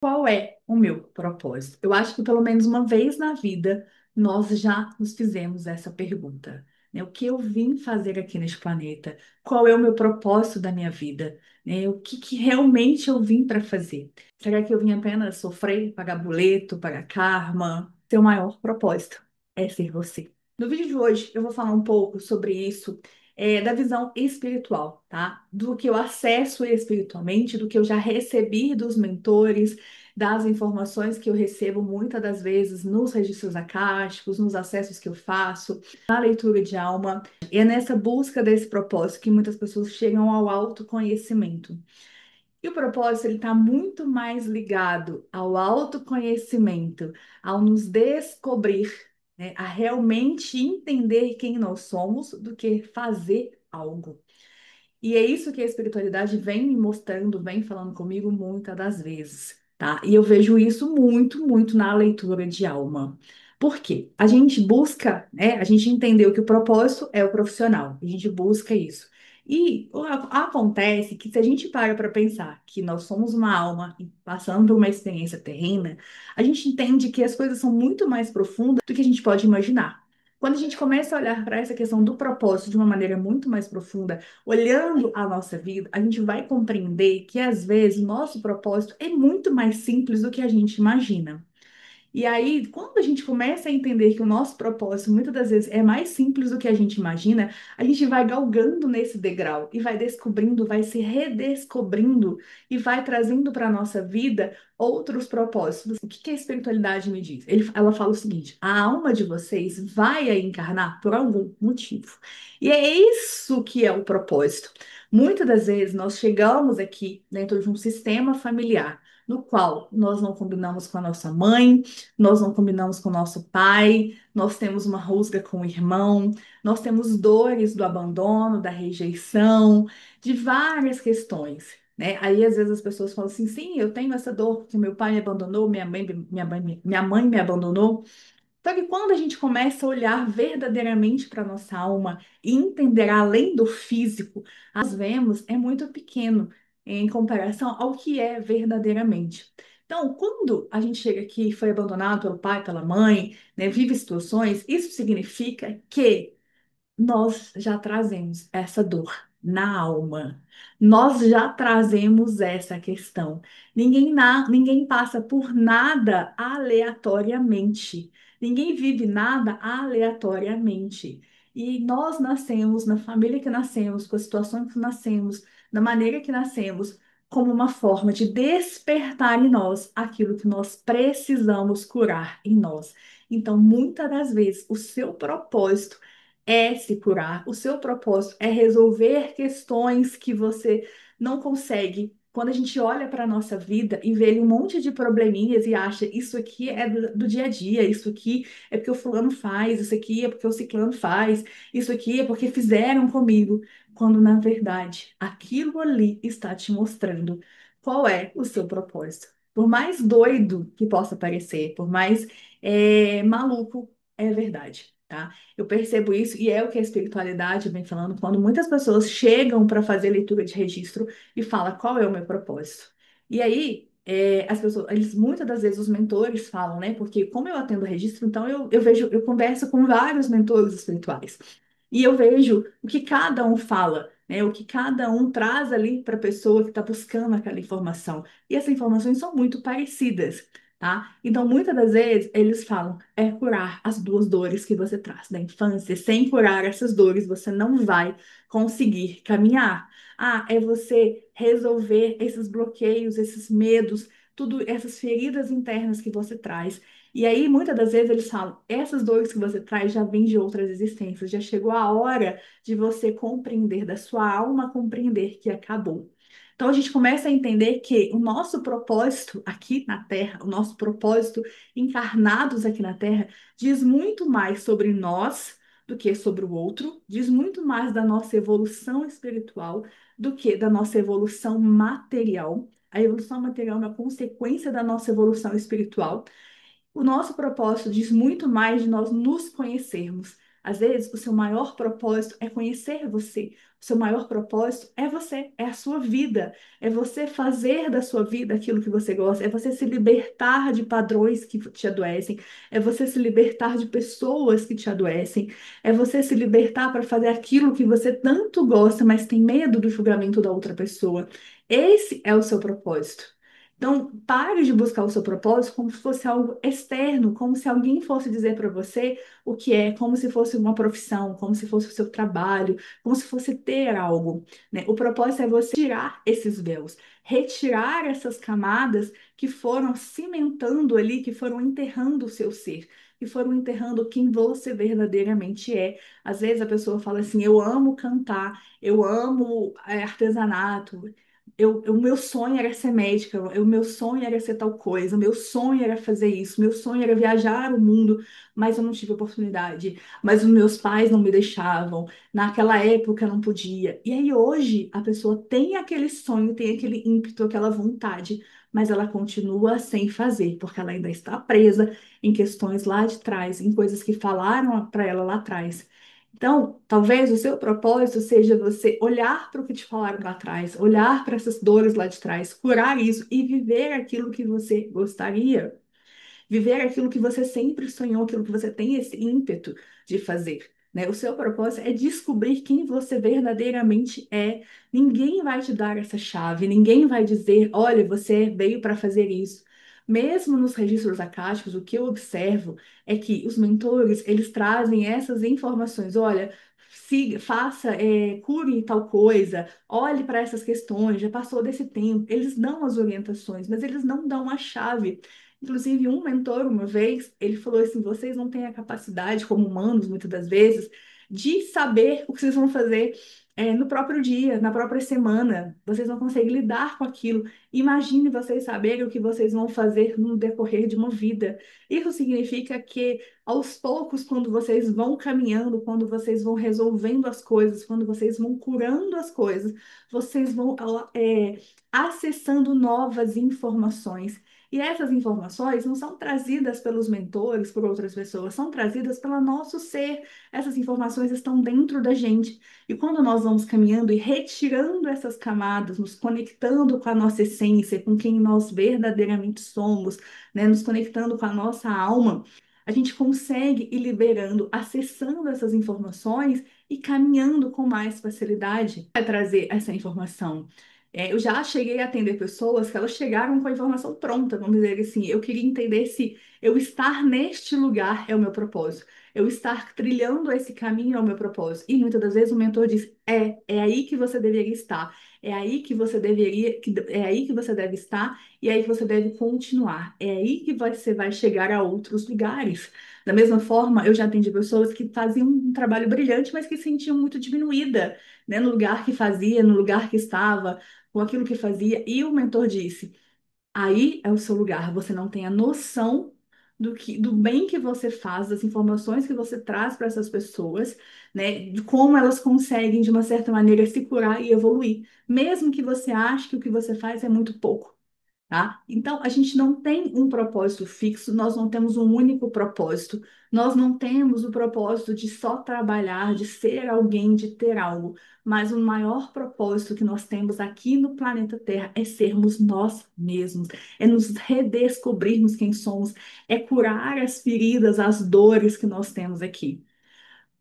Qual é o meu propósito? Eu acho que pelo menos uma vez na vida nós já nos fizemos essa pergunta, né? O que eu vim fazer aqui neste planeta? Qual é o meu propósito da minha vida? Né? O que realmente eu vim para fazer? Será que eu vim apenas sofrer, pagar boleto, pagar karma? Seu maior propósito é ser você. No vídeo de hoje eu vou falar um pouco sobre isso, da visão espiritual, tá? Do que eu acesso espiritualmente, do que eu já recebi dos mentores, das informações que eu recebo muitas das vezes nos registros acásticos, nos acessos que eu faço, na leitura de alma. E é nessa busca desse propósito que muitas pessoas chegam ao autoconhecimento. E o propósito ele está muito mais ligado ao autoconhecimento, ao nos descobrir, né, a realmente entender quem nós somos, do que fazer algo. E é isso que a espiritualidade vem me mostrando, vem falando comigo muitas das vezes, tá? E eu vejo isso muito, muito na leitura de alma. Por quê? A gente busca, né? A gente entendeu que o propósito é o profissional, a gente busca isso. E acontece que se a gente para pensar que nós somos uma alma e passando por uma experiência terrena, a gente entende que as coisas são muito mais profundas do que a gente pode imaginar. Quando a gente começa a olhar para essa questão do propósito de uma maneira muito mais profunda, olhando a nossa vida, a gente vai compreender que às vezes o nosso propósito é muito mais simples do que a gente imagina. E aí, quando a gente começa a entender que o nosso propósito muitas das vezes é mais simples do que a gente imagina, a gente vai galgando nesse degrau e vai descobrindo, vai se redescobrindo e vai trazendo para a nossa vida outros propósitos. O que a espiritualidade me diz? Ela fala o seguinte: a alma de vocês vai aí encarnar por algum motivo. E é isso que é o propósito. Muitas das vezes nós chegamos aqui dentro de um sistema familiar no qual nós não combinamos com a nossa mãe, nós não combinamos com o nosso pai, nós temos uma rusga com o irmão, nós temos dores do abandono, da rejeição, de várias questões. Né? Aí às vezes as pessoas falam assim, sim, eu tenho essa dor porque meu pai me abandonou, minha mãe me abandonou. Só que quando a gente começa a olhar verdadeiramente para nossa alma e entender além do físico, nós vemos é muito pequeno em comparação ao que é verdadeiramente. Então, quando a gente chega aqui e foi abandonado pelo pai, pela mãe, né, vive situações, isso significa que nós já trazemos essa dor na alma. Nós já trazemos essa questão. Ninguém passa por nada aleatoriamente. Ninguém vive nada aleatoriamente. E nós nascemos na família que nascemos, com a situação que nascemos, da maneira que nascemos, como uma forma de despertar em nós aquilo que nós precisamos curar em nós. Então, muitas das vezes, o seu propósito é se curar. O seu propósito é resolver questões que você não consegue. Quando a gente olha para a nossa vida e vê ali um monte de probleminhas e acha isso aqui é do dia a dia, isso aqui é porque o fulano faz, isso aqui é porque o ciclano faz, isso aqui é porque fizeram comigo, quando na verdade aquilo ali está te mostrando qual é o seu propósito. Por mais doido que possa parecer, por mais maluco, é verdade, tá? Eu percebo isso e é o que a espiritualidade vem falando quando muitas pessoas chegam para fazer leitura de registro e falam qual é o meu propósito. E aí, as pessoas, muitas das vezes os mentores falam, né? Porque como eu atendo registro, então eu vejo, eu converso com vários mentores espirituais e eu vejo o que cada um fala. Né, o que cada um traz ali para a pessoa que está buscando aquela informação. E essas informações são muito parecidas, tá? Então, muitas das vezes, eles falam, é curar as duas dores que você traz da infância. Sem curar essas dores, você não vai conseguir caminhar. Ah, é você resolver esses bloqueios, esses medos, tudo essas feridas internas que você traz. E aí, muitas das vezes, eles falam, essas dores que você traz já vêm de outras existências. Já chegou a hora de você compreender, da sua alma compreender que acabou. Então a gente começa a entender que o nosso propósito aqui na Terra, o nosso propósito encarnados aqui na Terra, diz muito mais sobre nós do que sobre o outro, diz muito mais da nossa evolução espiritual do que da nossa evolução material. A evolução material é uma consequência da nossa evolução espiritual. O nosso propósito diz muito mais de nós nos conhecermos, Às vezes, o seu maior propósito é conhecer você. O seu maior propósito é você, é a sua vida. É você fazer da sua vida aquilo que você gosta. É você se libertar de padrões que te adoecem. É você se libertar de pessoas que te adoecem. É você se libertar para fazer aquilo que você tanto gosta, mas tem medo do julgamento da outra pessoa. Esse é o seu propósito. Então, pare de buscar o seu propósito como se fosse algo externo, como se alguém fosse dizer para você o que é, como se fosse uma profissão, como se fosse o seu trabalho, como se fosse ter algo, né? O propósito é você tirar esses véus, retirar essas camadas que foram cimentando ali, que foram enterrando o seu ser, que foram enterrando quem você verdadeiramente é. Às vezes a pessoa fala assim: eu amo cantar, eu amo artesanato. O meu sonho era ser médica, o meu sonho era ser tal coisa, o meu sonho era fazer isso, o meu sonho era viajar o mundo, mas eu não tive oportunidade, mas os meus pais não me deixavam, naquela época eu não podia. E aí hoje a pessoa tem aquele sonho, tem aquele ímpeto, aquela vontade, mas ela continua sem fazer, porque ela ainda está presa em questões lá de trás, em coisas que falaram para ela lá atrás. Então, talvez o seu propósito seja você olhar para o que te falaram lá atrás, olhar para essas dores lá de trás, curar isso e viver aquilo que você gostaria. Viver aquilo que você sempre sonhou, aquilo que você tem esse ímpeto de fazer, né? O seu propósito é descobrir quem você verdadeiramente é. Ninguém vai te dar essa chave, ninguém vai dizer, olha, você veio para fazer isso. Mesmo nos registros acásticos, o que eu observo é que os mentores, eles trazem essas informações. Olha, siga, faça, cure tal coisa, olhe para essas questões, já passou desse tempo. Eles dão as orientações, mas eles não dão a chave. Inclusive, um mentor, uma vez, ele falou assim: vocês não têm a capacidade, como humanos, muitas das vezes, de saber o que vocês vão fazer no próprio dia, na própria semana. Vocês não conseguem lidar com aquilo. Imagine vocês saberem o que vocês vão fazer no decorrer de uma vida. Isso significa que, aos poucos, quando vocês vão caminhando, quando vocês vão resolvendo as coisas, quando vocês vão curando as coisas, vocês vão acessando novas informações. E essas informações não são trazidas pelos mentores, por outras pessoas, são trazidas pelo nosso ser. Essas informações estão dentro da gente. E quando nós vamos caminhando e retirando essas camadas, nos conectando com a nossa essência, com quem nós verdadeiramente somos, né, nos conectando com a nossa alma, a gente consegue ir liberando, acessando essas informações e caminhando com mais facilidade para trazer essa informação. Eu já cheguei a atender pessoas que elas chegaram com a informação pronta, vamos dizer assim. Eu queria entender se eu estar neste lugar é o meu propósito. Eu estar trilhando esse caminho é o meu propósito. E muitas das vezes o mentor diz: é aí que você deveria estar. É aí que você deveria, é aí que você deve estar e é aí que você deve continuar. É aí que você vai chegar a outros lugares. Da mesma forma, eu já atendi pessoas que faziam um trabalho brilhante, mas que se sentiam muito diminuída, né, no lugar que fazia, no lugar que estava com aquilo que fazia, e o mentor disse: aí é o seu lugar, você não tem a noção do bem que você faz, das informações que você traz para essas pessoas, né? De como elas conseguem, de uma certa maneira, se curar e evoluir, mesmo que você ache que o que você faz é muito pouco. Tá? Então, a gente não tem um propósito fixo, nós não temos um único propósito, nós não temos o propósito de só trabalhar, de ser alguém, de ter algo, mas o maior propósito que nós temos aqui no planeta Terra é sermos nós mesmos, é nos redescobrirmos quem somos, é curar as feridas, as dores que nós temos aqui.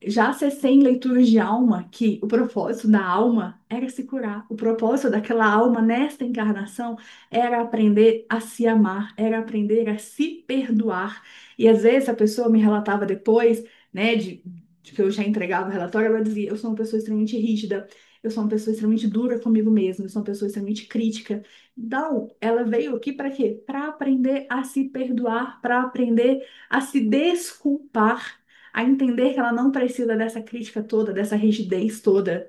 Já acessei em leituras de alma que o propósito da alma era se curar. O propósito daquela alma nesta encarnação era aprender a se amar, era aprender a se perdoar. E às vezes a pessoa me relatava depois, né, de que eu já entregava o relatório, ela dizia: eu sou uma pessoa extremamente rígida, eu sou uma pessoa extremamente dura comigo mesma, eu sou uma pessoa extremamente crítica. Então, ela veio aqui para quê? Para aprender a se perdoar, para aprender a se desculpar, a entender que ela não precisa dessa crítica toda, dessa rigidez toda.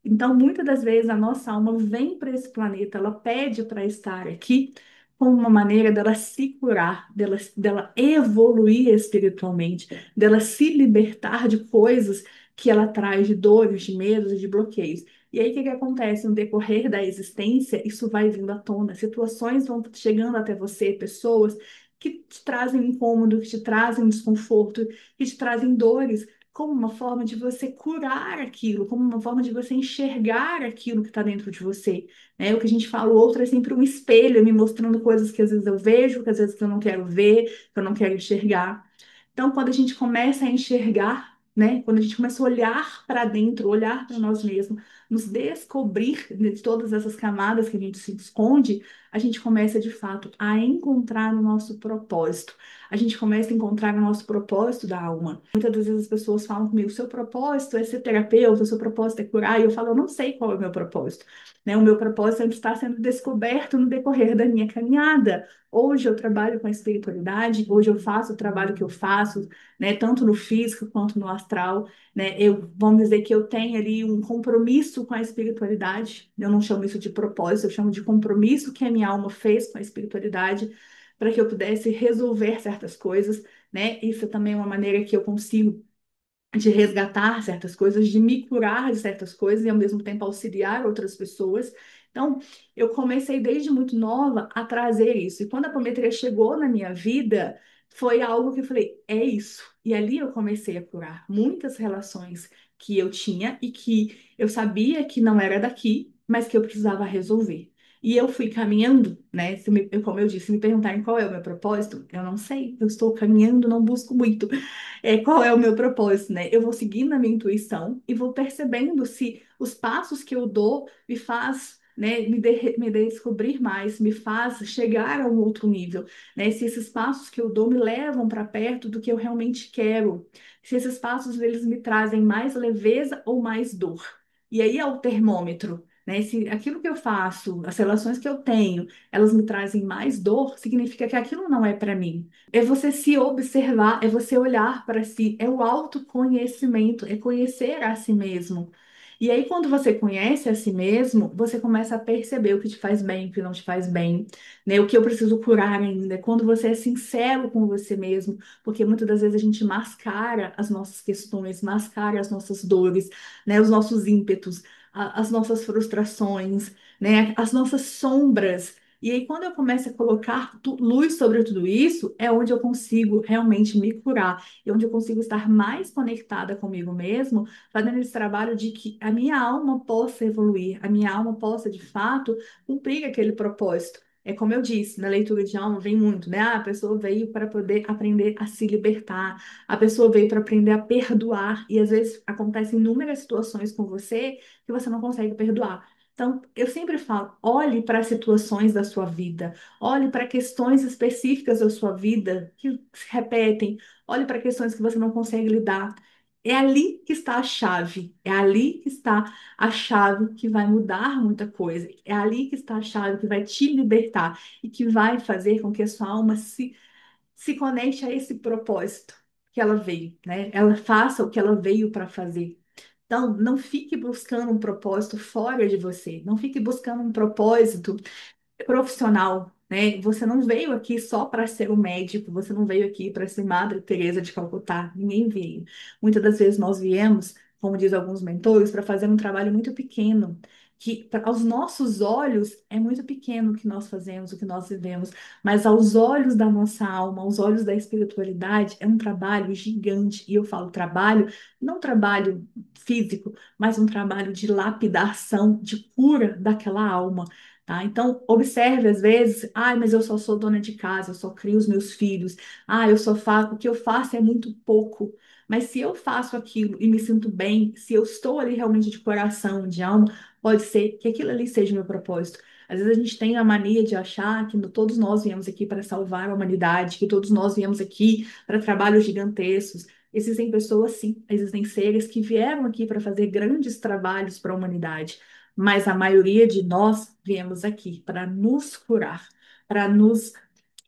Então, muitas das vezes a nossa alma vem para esse planeta, ela pede para estar aqui como uma maneira dela se curar, dela evoluir espiritualmente, dela se libertar de coisas que ela traz de dores, de medos e de bloqueios. E aí, o que que acontece? No decorrer da existência, isso vai vindo à tona, situações vão chegando até você, pessoas que te trazem incômodo, que te trazem desconforto, que te trazem dores, como uma forma de você curar aquilo, como uma forma de você enxergar aquilo que está dentro de você, né? O que a gente fala, o outro é sempre um espelho, me mostrando coisas que às vezes eu vejo, que às vezes eu não quero ver, que eu não quero enxergar. Então, quando a gente começa a enxergar, né? Quando a gente começa a olhar para dentro, olhar para nós mesmos, nos descobrir de todas essas camadas que a gente se esconde, a gente começa de fato a encontrar o nosso propósito. A gente começa a encontrar o nosso propósito da alma. Muitas das vezes as pessoas falam comigo: seu propósito é ser terapeuta, o seu propósito é curar, e eu falo: eu não sei qual é o meu propósito. Né? O meu propósito está sendo descoberto no decorrer da minha caminhada. Hoje eu trabalho com a espiritualidade, hoje eu faço o trabalho que eu faço, né, tanto no físico quanto no astral, né? Vamos dizer que eu tenho ali um compromisso com a espiritualidade. Eu não chamo isso de propósito, eu chamo de compromisso que a minha alma fez com a espiritualidade para que eu pudesse resolver certas coisas, né? Isso também é uma maneira que eu consigo de resgatar certas coisas, de me curar de certas coisas e ao mesmo tempo auxiliar outras pessoas. Então, eu comecei desde muito nova a trazer isso. E quando a apometria chegou na minha vida, foi algo que eu falei, é isso. E ali eu comecei a curar muitas relações que eu tinha e que eu sabia que não era daqui, mas que eu precisava resolver. E eu fui caminhando, né? Como eu disse, se me perguntarem qual é o meu propósito, eu não sei. Eu estou caminhando, não busco muito qual é o meu propósito, né? Eu vou seguindo a minha intuição e vou percebendo se os passos que eu dou me faz, né, me descobrir mais, me faz chegar a um outro nível, né? Se esses passos que eu dou me levam para perto do que eu realmente quero, se esses passos eles me trazem mais leveza ou mais dor. E aí é o termômetro. Né? Se aquilo que eu faço, as relações que eu tenho, elas me trazem mais dor, significa que aquilo não é para mim. É você se observar, é você olhar para si, é o autoconhecimento, é conhecer a si mesmo. E aí, quando você conhece a si mesmo, você começa a perceber o que te faz bem, o que não te faz bem, né? O que eu preciso curar ainda. É quando você é sincero com você mesmo, porque muitas das vezes a gente mascara as nossas questões, mascara as nossas dores, né? Os nossos ímpetos, as nossas frustrações, né? As nossas sombras. E aí, quando eu começo a colocar luz sobre tudo isso, é onde eu consigo realmente me curar, e onde eu consigo estar mais conectada comigo mesmo, fazendo esse trabalho de que a minha alma possa evoluir, a minha alma possa, de fato, cumprir aquele propósito. É como eu disse, na leitura de alma vem muito, né? Ah, a pessoa veio para poder aprender a se libertar, a pessoa veio para aprender a perdoar, e às vezes acontecem inúmeras situações com você que você não consegue perdoar. Então, eu sempre falo, olhe para as situações da sua vida, olhe para questões específicas da sua vida que se repetem, olhe para questões que você não consegue lidar. É ali que está a chave, é ali que está a chave que vai mudar muita coisa, é ali que está a chave que vai te libertar e que vai fazer com que a sua alma se conecte a esse propósito que ela veio, né? Ela faça o que ela veio para fazer. Então, não fique buscando um propósito fora de você. Não fique buscando um propósito profissional, né? Você não veio aqui só para ser um médico, você não veio aqui para ser Madre Teresa de Calcutá, ninguém veio. Muitas das vezes nós viemos, como diz alguns mentores, para fazer um trabalho muito pequeno, que aos nossos olhos é muito pequeno o que nós fazemos, o que nós vivemos, mas aos olhos da nossa alma, aos olhos da espiritualidade, é um trabalho gigante. E eu falo trabalho, não trabalho físico, mas um trabalho de lapidação, de cura daquela alma. Tá? Então, observe às vezes, ai, mas eu só sou dona de casa, eu só crio os meus filhos, eu só faço, o que eu faço é muito pouco. Mas se eu faço aquilo e me sinto bem, se eu estou ali realmente de coração, de alma, pode ser que aquilo ali seja o meu propósito. Às vezes a gente tem a mania de achar que todos nós viemos aqui para salvar a humanidade, que todos nós viemos aqui para trabalhos gigantescos. Existem pessoas, sim, existem seres que vieram aqui para fazer grandes trabalhos para a humanidade. Mas a maioria de nós viemos aqui para nos curar, para nos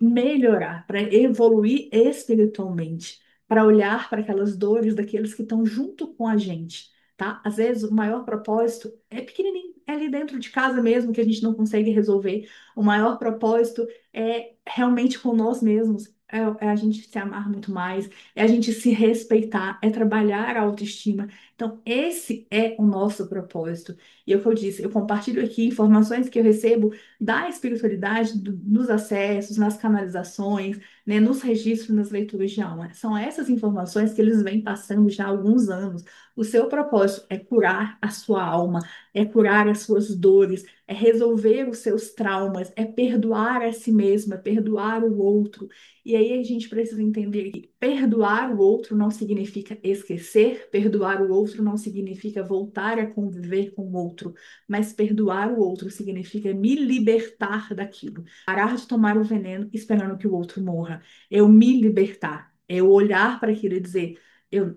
melhorar, para evoluir espiritualmente, para olhar para aquelas dores daqueles que estão junto com a gente, tá? Às vezes o maior propósito é pequenininho, é ali dentro de casa mesmo que a gente não consegue resolver. O maior propósito é realmente com nós mesmos. É a gente se amar muito mais, é a gente se respeitar, é trabalhar a autoestima. Então, esse é o nosso propósito. E é o que eu disse, eu compartilho aqui informações que eu recebo da espiritualidade, nos acessos, nas canalizações, né, nos registros, nas leituras de alma. São essas informações que eles vêm passando já há alguns anos. O seu propósito é curar a sua alma, é curar as suas dores, é resolver os seus traumas, é perdoar a si mesma, é perdoar o outro. E aí a gente precisa entender que perdoar o outro não significa esquecer, perdoar o outro não significa voltar a conviver com o outro, mas perdoar o outro significa me libertar daquilo. Parar de tomar o veneno esperando que o outro morra. Eu me libertar. Eu olhar para aquilo e dizer,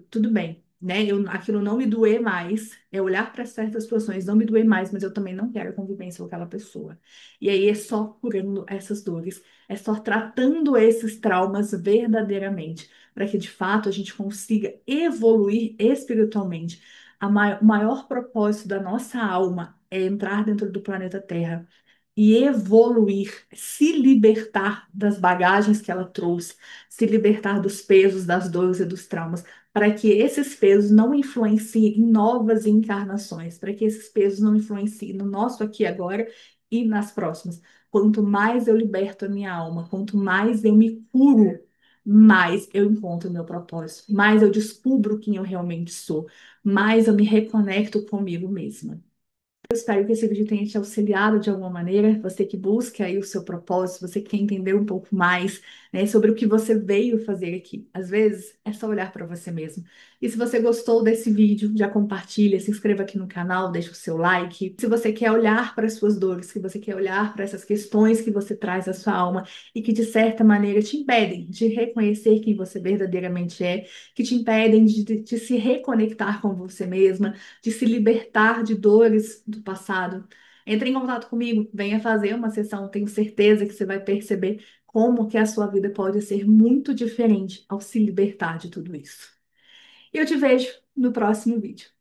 tudo bem, né? Aquilo não me doer mais. É olhar para certas situações, não me doer mais, mas eu também não quero a convivência com aquela pessoa. E aí é só curando essas dores, é só tratando esses traumas verdadeiramente, para que de fato a gente consiga evoluir espiritualmente. O maior propósito da nossa alma é entrar dentro do planeta Terra e evoluir, se libertar das bagagens que ela trouxe, se libertar dos pesos, das dores e dos traumas, para que esses pesos não influenciem em novas encarnações, para que esses pesos não influenciem no nosso aqui e agora e nas próximas. Quanto mais eu liberto a minha alma, quanto mais eu me curo, mais eu encontro o meu propósito, mais eu descubro quem eu realmente sou, mais eu me reconecto comigo mesma. Eu espero que esse vídeo tenha te auxiliado de alguma maneira, você que busca aí o seu propósito, você que quer entender um pouco mais, né, sobre o que você veio fazer aqui. Às vezes é só olhar para você mesmo. E se você gostou desse vídeo, já compartilha, se inscreva aqui no canal, deixa o seu like. Se você quer olhar para as suas dores, se você quer olhar para essas questões que você traz à sua alma e que de certa maneira te impedem de reconhecer quem você verdadeiramente é, que te impedem de se reconectar com você mesma, de se libertar de dores do passado. Entre em contato comigo, venha fazer uma sessão, tenho certeza que você vai perceber como que a sua vida pode ser muito diferente ao se libertar de tudo isso. E eu te vejo no próximo vídeo.